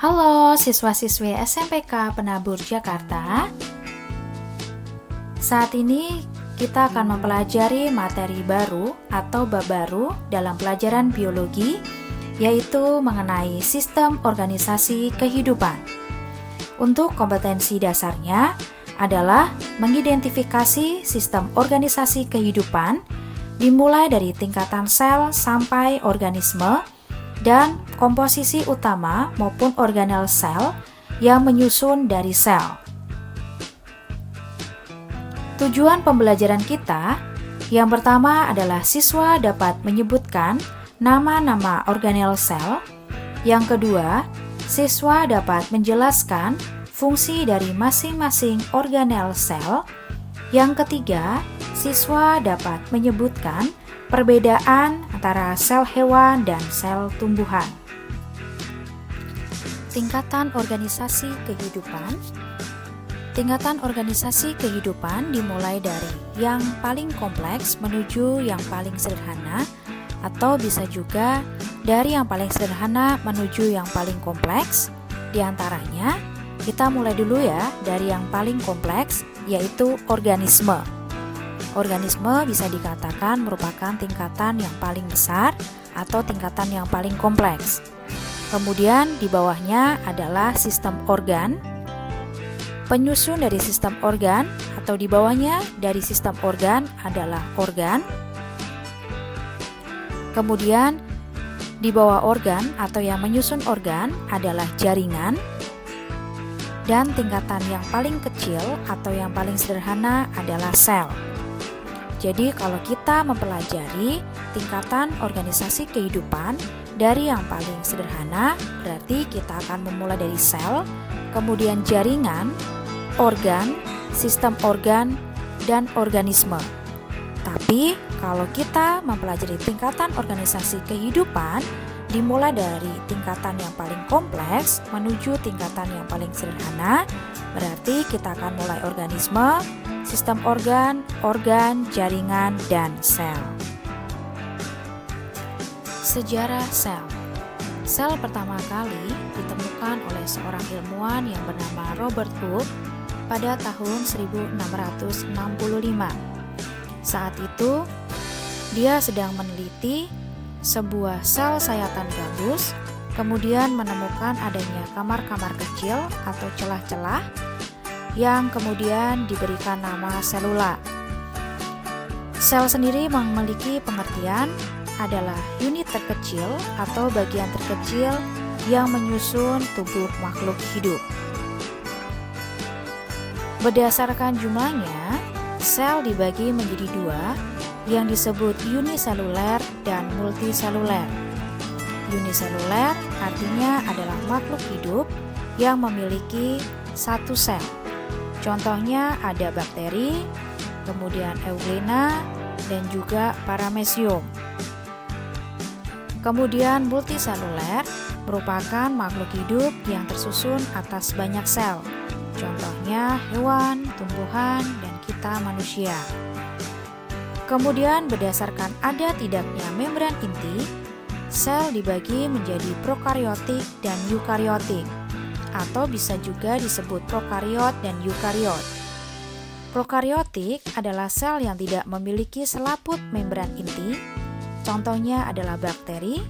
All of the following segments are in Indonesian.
Halo siswa-siswi SMPK Penabur Jakarta. Saat ini kita akan mempelajari materi baru atau bab baru dalam pelajaran biologi, yaitu mengenai sistem organisasi kehidupan. Untuk kompetensi dasarnya adalah mengidentifikasi sistem organisasi kehidupan dimulai dari tingkatan sel sampai organisme dan komposisi utama maupun organel sel yang menyusun dari sel. Tujuan pembelajaran kita yang pertama adalah siswa dapat menyebutkan nama-nama organel sel. Yang kedua, siswa dapat menjelaskan fungsi dari masing-masing organel sel. Yang ketiga, siswa dapat menyebutkan perbedaan antara sel hewan dan sel tumbuhan. Tingkatan organisasi kehidupan. Tingkatan organisasi kehidupan dimulai dari yang paling kompleks menuju yang paling sederhana, atau bisa juga dari yang paling sederhana menuju yang paling kompleks. Di antaranya, kita mulai dulu ya dari yang paling kompleks, yaitu organisme. Organisme bisa dikatakan merupakan tingkatan yang paling besar atau tingkatan yang paling kompleks. Kemudian di bawahnya adalah sistem organ. Penyusun dari sistem organ atau di bawahnya dari sistem organ adalah organ. Kemudian di bawah organ atau yang menyusun organ adalah jaringan. Dan tingkatan yang paling kecil atau yang paling sederhana adalah sel. Jadi kalau kita mempelajari tingkatan organisasi kehidupan dari yang paling sederhana, berarti kita akan memulai dari sel, kemudian jaringan, organ, sistem organ, dan organisme. Tapi kalau kita mempelajari tingkatan organisasi kehidupan, dimulai dari tingkatan yang paling kompleks menuju tingkatan yang paling sederhana, berarti kita akan mulai organisme, sistem organ, jaringan, dan sel. Sejarah sel. Sel pertama kali ditemukan oleh seorang ilmuwan yang bernama Robert Hooke pada tahun 1665. Saat itu, dia sedang meneliti sebuah sel sayatan gabus, kemudian menemukan adanya kamar-kamar kecil atau celah-celah yang kemudian diberikan nama selula. Sel sendiri memiliki pengertian adalah unit terkecil atau bagian terkecil yang menyusun tubuh makhluk hidup. Berdasarkan jumlahnya, sel dibagi menjadi dua, yang disebut uniseluler dan multiseluler. Uniseluler artinya adalah makhluk hidup yang memiliki satu sel. Contohnya ada bakteri, kemudian euglena, dan juga paramecium. Kemudian multiseluler merupakan makhluk hidup yang tersusun atas banyak sel. Contohnya hewan, tumbuhan, dan kita manusia. Kemudian berdasarkan ada tidaknya membran inti, sel dibagi menjadi prokariotik dan eukariotik, atau bisa juga disebut prokariot dan eukariot. Prokariotik adalah sel yang tidak memiliki selaput membran inti, contohnya adalah bakteri,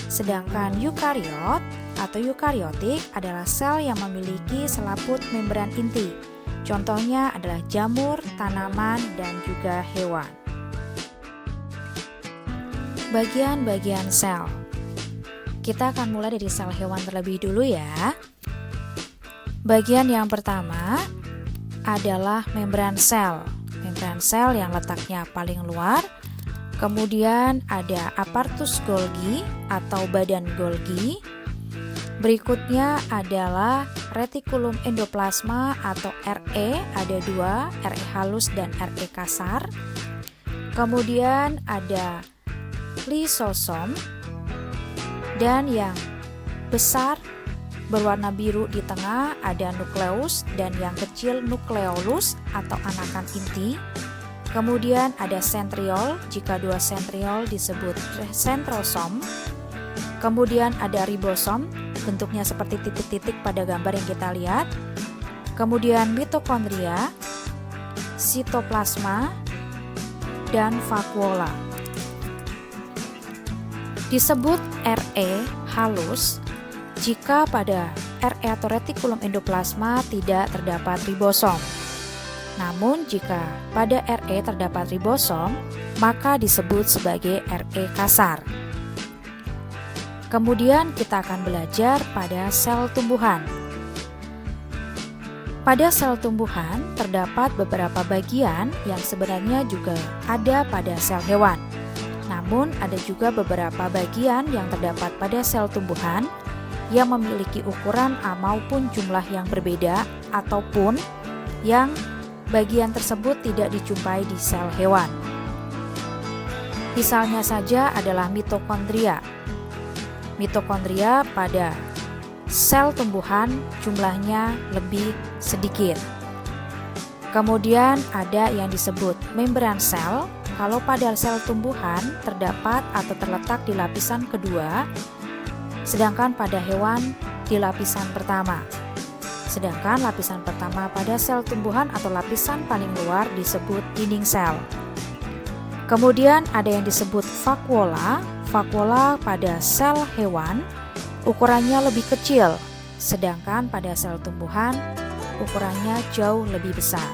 sedangkan eukariot atau eukariotik adalah sel yang memiliki selaput membran inti, contohnya adalah jamur, tanaman, dan juga hewan. Bagian-bagian sel. Kita akan mulai dari sel hewan terlebih dulu ya. Bagian yang pertama adalah membran sel. Membran sel yang letaknya paling luar. Kemudian ada aparatus Golgi atau badan Golgi. Berikutnya adalah retikulum endoplasma atau RE, ada dua, RE halus dan RE kasar. Kemudian ada lisosom, dan yang besar berwarna biru di tengah ada nukleus, dan yang kecil nukleolus atau anakan inti. Kemudian ada sentriol, jika dua sentriol disebut sentrosom. Kemudian ada ribosom, bentuknya seperti titik-titik pada gambar yang kita lihat. Kemudian mitokondria, sitoplasma, dan vakuola. Disebut RE halus jika pada RE atau retikulum endoplasma tidak terdapat ribosom. Namun jika pada RE terdapat ribosom, maka disebut sebagai RE kasar. Kemudian kita akan belajar pada sel tumbuhan. Pada sel tumbuhan terdapat beberapa bagian yang sebenarnya juga ada pada sel hewan. Namun ada juga beberapa bagian yang terdapat pada sel tumbuhan yang memiliki ukuran maupun jumlah yang berbeda, ataupun yang bagian tersebut tidak dijumpai di sel hewan. Misalnya saja adalah mitokondria. Mitokondria pada sel tumbuhan jumlahnya lebih sedikit. Kemudian ada yang disebut membran sel. Kalau pada sel tumbuhan terdapat atau terletak di lapisan kedua, sedangkan pada hewan di lapisan pertama. Sedangkan lapisan pertama pada sel tumbuhan atau lapisan paling luar disebut dinding sel. Kemudian ada yang disebut vakuola. Vakuola pada sel hewan ukurannya lebih kecil, sedangkan pada sel tumbuhan ukurannya jauh lebih besar.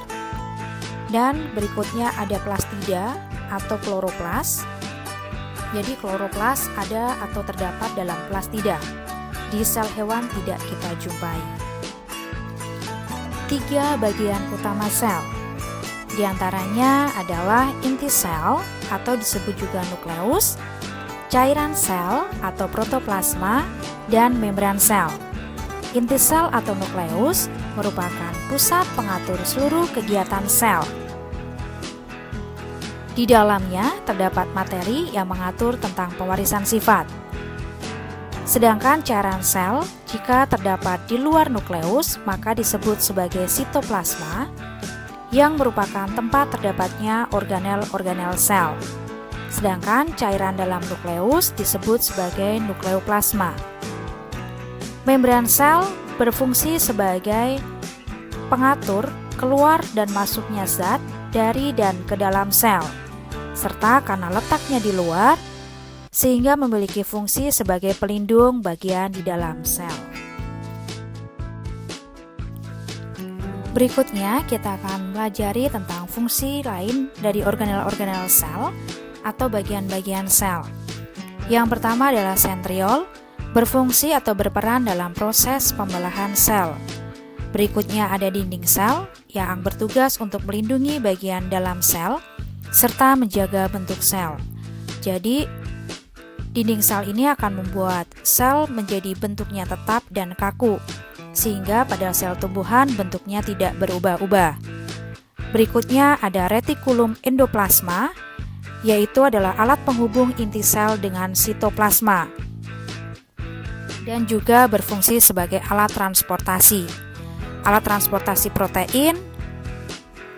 Dan berikutnya ada plastida atau kloroplas. Jadi kloroplas ada atau terdapat dalam plastida. Di sel hewan tidak kita jumpai. 3 bagian utama sel. Di antaranya adalah inti sel atau disebut juga nukleus, cairan sel atau protoplasma, dan membran sel. Inti sel atau nukleus merupakan pusat pengatur seluruh kegiatan sel. Di dalamnya terdapat materi yang mengatur tentang pewarisan sifat. Sedangkan cairan sel, jika terdapat di luar nukleus, maka disebut sebagai sitoplasma, yang merupakan tempat terdapatnya organel-organel sel. Sedangkan cairan dalam nukleus disebut sebagai nukleoplasma. Membran sel berfungsi sebagai pengatur keluar dan masuknya zat dari dan ke dalam sel, serta karena letaknya di luar, sehingga memiliki fungsi sebagai pelindung bagian di dalam sel. Berikutnya kita akan pelajari tentang fungsi lain dari organel-organel sel atau bagian-bagian sel. Yang pertama adalah sentriol, berfungsi atau berperan dalam proses pembelahan sel. Berikutnya ada dinding sel yang bertugas untuk melindungi bagian dalam sel serta menjaga bentuk sel. Jadi, dinding sel ini akan membuat sel menjadi bentuknya tetap dan kaku, sehingga pada sel tumbuhan bentuknya tidak berubah-ubah. Berikutnya ada retikulum endoplasma, yaitu adalah alat penghubung inti sel dengan sitoplasma, dan juga berfungsi sebagai alat transportasi. Alat transportasi protein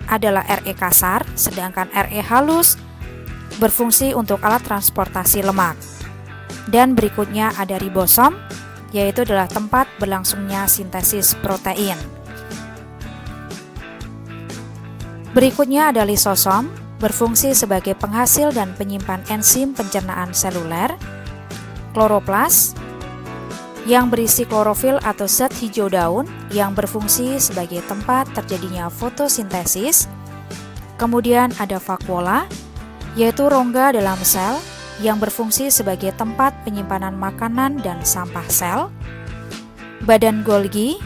adalah RE kasar, sedangkan RE halus berfungsi untuk alat transportasi lemak. Dan berikutnya ada ribosom, yaitu adalah tempat berlangsungnya sintesis protein. Berikutnya ada lisosom, berfungsi sebagai penghasil dan penyimpan enzim pencernaan seluler. Kloroplas, yang berisi klorofil atau zat hijau daun yang berfungsi sebagai tempat terjadinya fotosintesis. Kemudian ada vakuola, yaitu rongga dalam sel yang berfungsi sebagai tempat penyimpanan makanan dan sampah sel. Badan Golgi,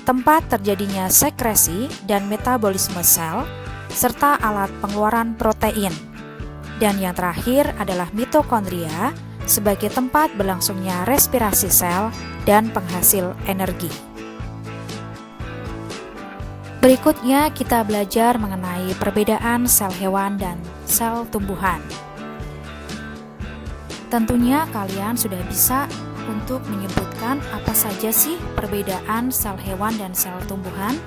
tempat terjadinya sekresi dan metabolisme sel, serta alat pengeluaran protein. Dan yang terakhir adalah mitokondria, sebagai tempat berlangsungnya respirasi sel dan penghasil energi. Berikutnya kita belajar mengenai perbedaan sel hewan dan sel tumbuhan. Tentunya kalian sudah bisa untuk menyebutkan apa saja sih perbedaan sel hewan dan sel tumbuhan,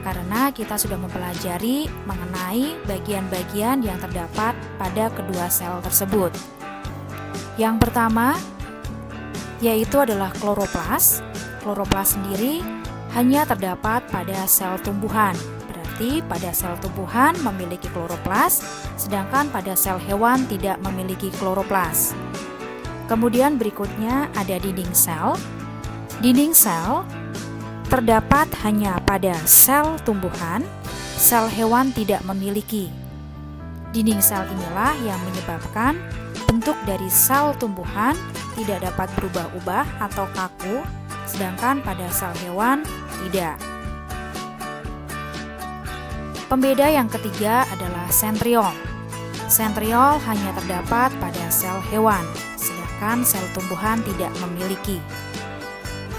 karena kita sudah mempelajari mengenai bagian-bagian yang terdapat pada kedua sel tersebut. Yang pertama, yaitu adalah kloroplas. Kloroplas sendiri hanya terdapat pada sel tumbuhan. Berarti pada sel tumbuhan memiliki kloroplas, sedangkan pada sel hewan tidak memiliki kloroplas. Kemudian berikutnya ada dinding sel. Dinding sel terdapat hanya pada sel tumbuhan, sel hewan tidak memiliki. Dinding sel inilah yang menyebabkan bentuk dari sel tumbuhan tidak dapat berubah-ubah atau kaku, sedangkan pada sel hewan tidak. Pembeda yang ketiga adalah sentriol. Sentriol hanya terdapat pada sel hewan, sedangkan sel tumbuhan tidak memiliki.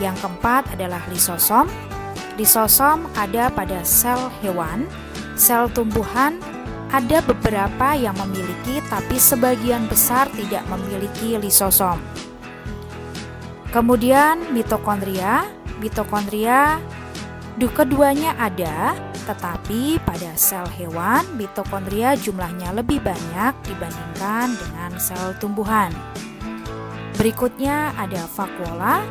Yang keempat adalah lisosom. Lisosom ada pada sel hewan, sel tumbuhan ada beberapa yang memiliki, tapi sebagian besar tidak memiliki lisosom. Kemudian mitokondria. Mitokondria keduanya ada, tetapi pada sel hewan mitokondria jumlahnya lebih banyak dibandingkan dengan sel tumbuhan. Berikutnya ada vakuola.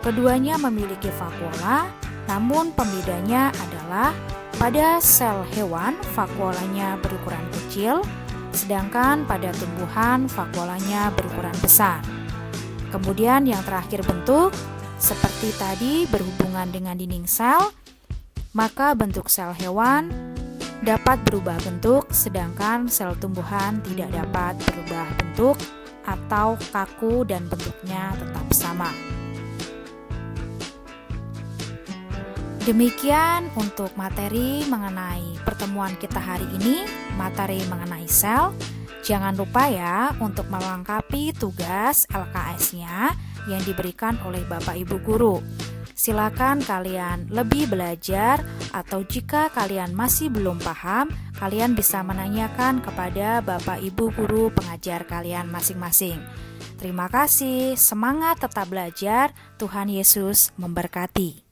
Keduanya memiliki vakuola, namun pembedanya adalah pada sel hewan vakuolanya berukuran kecil, sedangkan pada tumbuhan vakuolanya berukuran besar. Kemudian yang terakhir bentuk, seperti tadi berhubungan dengan dinding sel, maka bentuk sel hewan dapat berubah bentuk, sedangkan sel tumbuhan tidak dapat berubah bentuk atau kaku dan bentuknya tetap sama. Demikian untuk materi mengenai pertemuan kita hari ini, materi mengenai sel. Jangan lupa ya untuk melengkapi tugas LKS-nya yang diberikan oleh Bapak Ibu Guru. Silakan kalian lebih belajar, atau jika kalian masih belum paham, kalian bisa menanyakan kepada Bapak Ibu Guru pengajar kalian masing-masing. Terima kasih, semangat tetap belajar, Tuhan Yesus memberkati.